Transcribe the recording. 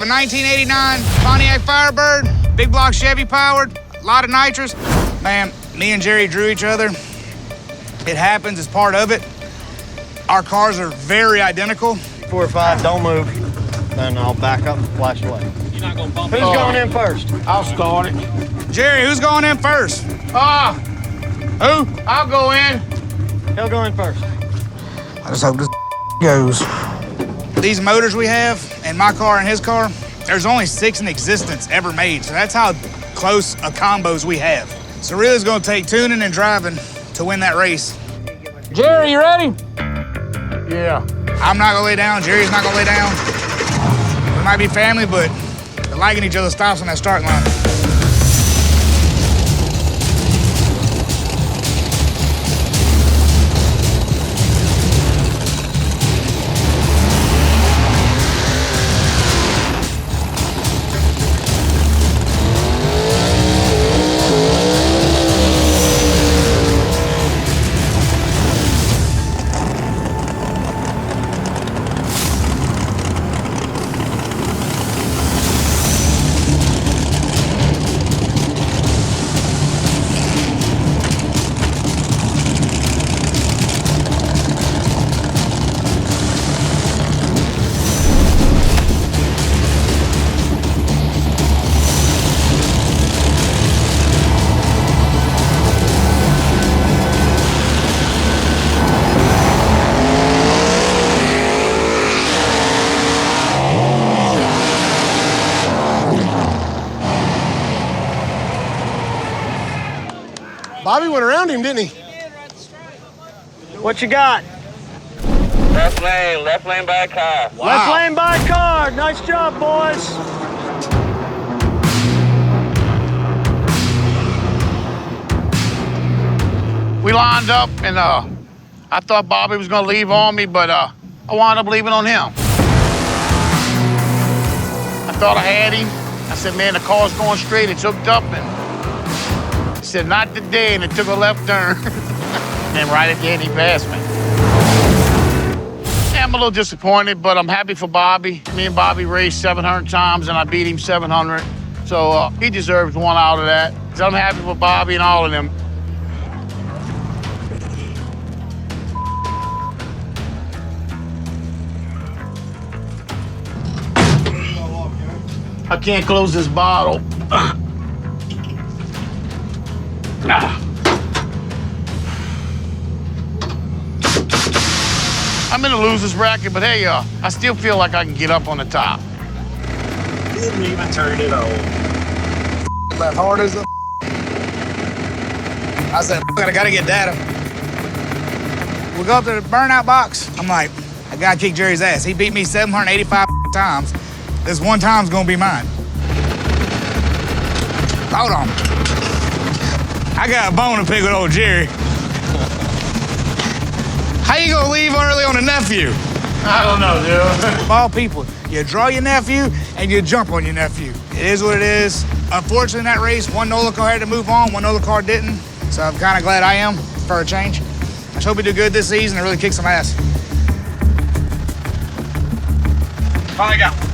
A 1989 Pontiac Firebird, big block Chevy powered, a lot of nitrous. Man, me and Jerry drew each other. It happens, it's part of it. Our cars are very identical. 4 or 5, don't move. Then I'll back up and flash away. You're not gonna bump Who's going in first? I'll start it. Jerry, who's going in first? Who? I'll go in. He'll go in first. I just hope this goes. These motors we have, and my car and his car, there's only 6 in existence ever made, so that's how close a combos we have. So really it's gonna take tuning and driving to win that race. Jerry, you ready? Yeah. I'm not gonna lay down, Jerry's not gonna lay down. We might be family, but they're liking each other's stops on that start line. Bobby went around him, didn't he? What you got? Left lane by a car. Wow. Left lane by car. Nice job, boys. We lined up, and I thought Bobby was gonna leave on me, but I wound up leaving on him. I thought I had him. I said, man, the car's going straight. It's hooked up, and he said, not today, and it took a left turn. And right at the end, he passed me. Yeah, I'm a little disappointed, but I'm happy for Bobby. Me and Bobby raced 700 times, and I beat him 700. So he deserves one out of that. So I'm happy for Bobby and all of them. I can't close this bottle. I'm in a loser's bracket, but hey, I still feel like I can get up on the top. Didn't even turn it on. Left hard as a I said, I gotta get data. We go up to the burnout box. I'm like, I gotta kick Jerry's ass. He beat me 785 times. This one time's gonna be mine. Hold on. I got a bone to pick with old Jerry. How you gonna leave early on a nephew? I don't know, dude. Of all people, you draw your nephew and you jump on your nephew. It is what it is. Unfortunately, in that race, one NOLA car had to move on, one NOLA car didn't. So I'm kind of glad I am for a change. I just hope we do good this season and really kick some ass. Finally got one.